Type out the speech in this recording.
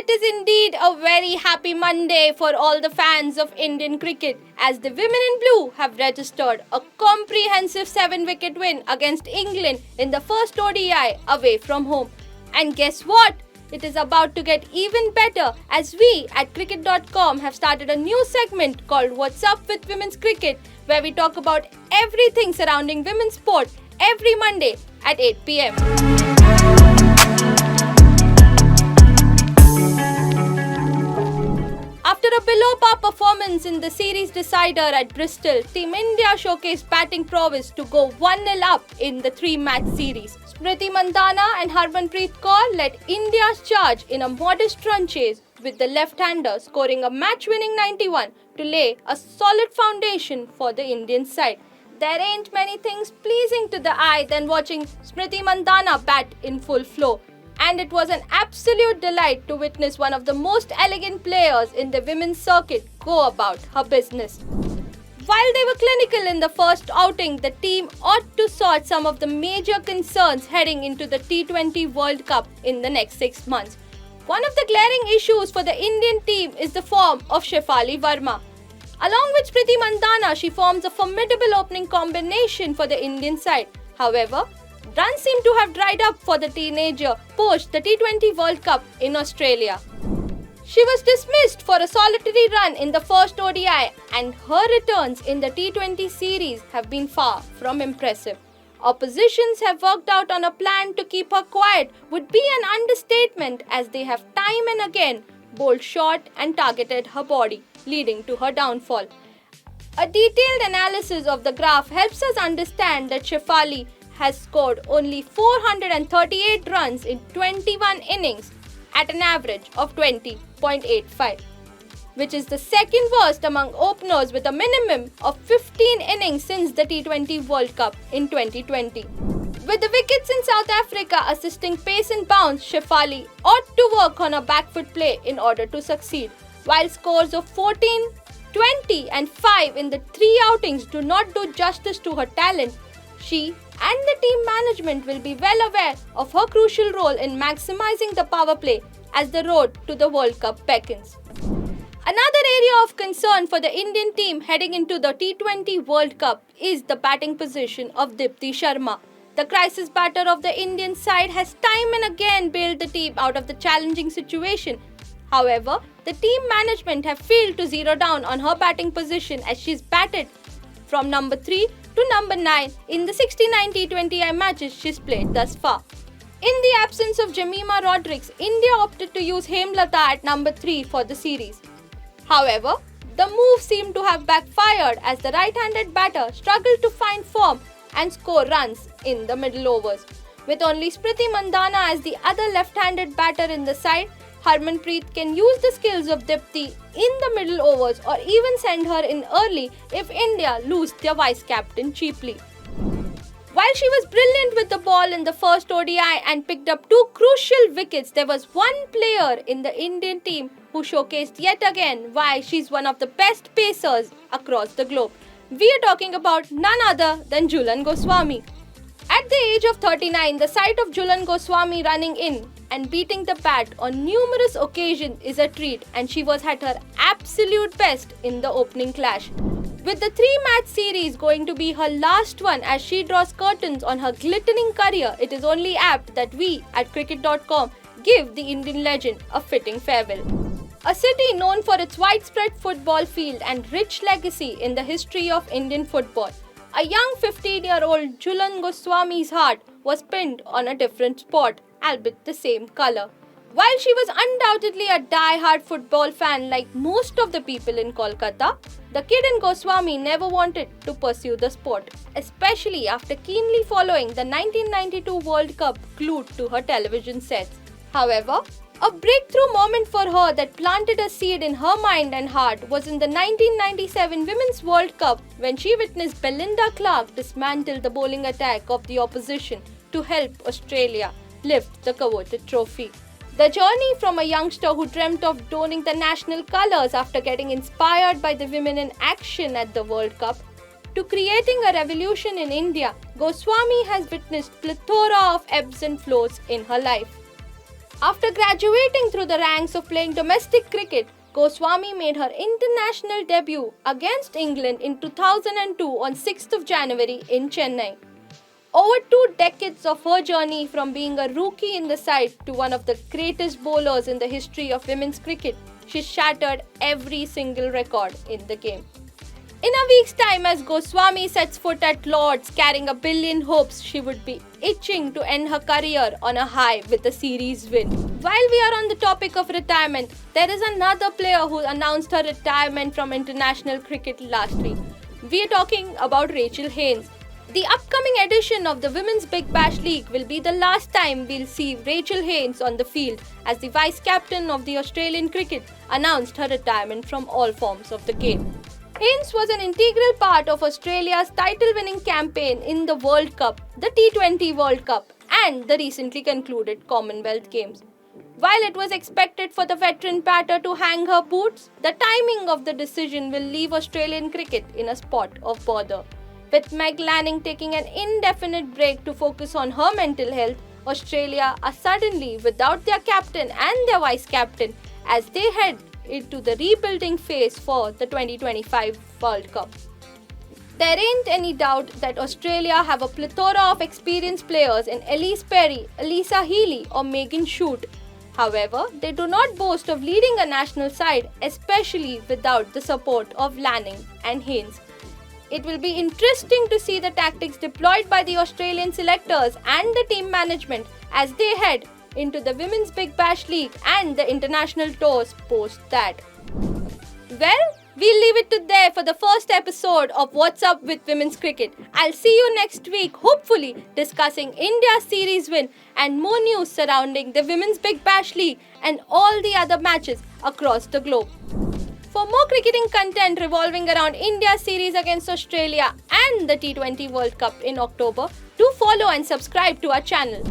it is indeed a very happy Monday for all the fans of Indian cricket, as the women in blue have registered a comprehensive 7-wicket win against England in the first ODI away from home. And guess what? It is about to get even better, as we at cricket.com have started a new segment called What's Up with Women's Cricket, where we talk about everything surrounding women's sport every Monday at 8 p.m. After a below-par performance in the series decider at Bristol, Team India showcased batting prowess to go 1-0 up in the 3-match series. Smriti Mandhana and Harmanpreet Kaur led India's charge in a modest run chase, with the left-hander scoring a match-winning 91 to lay a solid foundation for the Indian side. There ain't many things pleasing to the eye than watching Smriti Mandhana bat in full flow. And it was an absolute delight to witness one of the most elegant players in the women's circuit go about her business. While they were clinical in the first outing, the team ought to sort some of the major concerns heading into the T20 World Cup in the next 6 months. One of the glaring issues for the Indian team is the form of Shefali Verma. Along with Smriti Mandhana, she forms a formidable opening combination for the Indian side. However, runs seem to have dried up for the teenager post the T20 World Cup in Australia. She was dismissed for a solitary run in the first ODI, and her returns in the T20 series have been far from impressive. Oppositions have worked out on a plan to keep her quiet would be an understatement, as they have time and again bowled short and targeted her body, leading to her downfall. A detailed analysis of the graph helps us understand that Shefali has scored only 438 runs in 21 innings at an average of 20.85, which is the second worst among openers with a minimum of 15 innings since the T20 World Cup in 2020. With the wickets in South Africa assisting pace and bounce, Shefali ought to work on her back foot play in order to succeed. While scores of 14, 20 and 5 in the 3 outings do not do justice to her talent, she and the team management will be well aware of her crucial role in maximizing the power play as the road to the World Cup beckons. Another area of concern for the Indian team heading into the T20 World Cup is the batting position of Deepti Sharma. The crisis batter of the Indian side has time and again bailed the team out of the challenging situation. However, the team management have failed to zero down on her batting position, as she's batted from number 3 to number 9 in the 69 T20I matches she's played thus far. In the absence of Jemimah Rodrigues, India opted to use Hemlata at number 3 for the series. However, the move seemed to have backfired, as the right-handed batter struggled to find form and score runs in the middle overs. With only Smriti Mandhana as the other left-handed batter in the side, Harmanpreet can use the skills of Deepti in the middle overs or even send her in early if India lose their vice-captain cheaply. While she was brilliant with the ball in the first ODI and picked up 2 crucial wickets, there was one player in the Indian team who showcased yet again why she's one of the best pacers across the globe. We are talking about none other than Jhulan Goswami. At the age of 39, the sight of Jhulan Goswami running in and beating the bat on numerous occasions is a treat, and she was at her absolute best in the opening clash. With the 3-match series going to be her last one as she draws curtains on her glittering career, it is only apt that we at cricket.com give the Indian legend a fitting farewell. A city known for its widespread football field and rich legacy in the history of Indian football, a young 15-year-old Jhulan Goswami's heart was pinned on a different spot, albeit the same colour. While she was undoubtedly a die-hard football fan like most of the people in Kolkata, the kid in Goswami never wanted to pursue the sport, especially after keenly following the 1992 World Cup glued to her television sets. However, a breakthrough moment for her that planted a seed in her mind and heart was in the 1997 Women's World Cup, when she witnessed Belinda Clark dismantle the bowling attack of the opposition to help Australia lift the coveted trophy. The journey from a youngster who dreamt of donning the national colours after getting inspired by the women in action at the World Cup to creating a revolution in India, Goswami has witnessed plethora of ebbs and flows in her life. After graduating through the ranks of playing domestic cricket, Goswami made her international debut against England in 2002 on 6th of January in Chennai. Over 2 decades of her journey from being a rookie in the side to one of the greatest bowlers in the history of women's cricket, she shattered every single record in the game. In a week's time, as Goswami sets foot at Lord's carrying a billion hopes, she would be itching to end her career on a high with a series win. While we are on the topic of retirement, there is another player who announced her retirement from international cricket last week. We are talking about Rachael Haynes. The upcoming edition of the Women's Big Bash League will be the last time we'll see Rachael Haynes on the field, as the vice-captain of the Australian cricket announced her retirement from all forms of the game. Haynes was an integral part of Australia's title-winning campaign in the World Cup, the T20 World Cup, and the recently concluded Commonwealth Games. While it was expected for the veteran batter to hang her boots, the timing of the decision will leave Australian cricket in a spot of bother. With Meg Lanning taking an indefinite break to focus on her mental health, Australia are suddenly without their captain and their vice-captain as they head into the rebuilding phase for the 2025 World Cup. There ain't any doubt that Australia have a plethora of experienced players in Elise Perry, Alyssa Healy or Megan Shute. However, they do not boast of leading a national side, especially without the support of Lanning and Haynes. It will be interesting to see the tactics deployed by the Australian selectors and the team management as they head into the Women's Big Bash League and the international tours post that. Well, we'll leave it to there for the first episode of What's Up with Women's Cricket. I'll see you next week, hopefully discussing India's series win and more news surrounding the Women's Big Bash League and all the other matches across the globe. For more cricketing content revolving around India's series against Australia and the T20 World Cup in October, do follow and subscribe to our channel.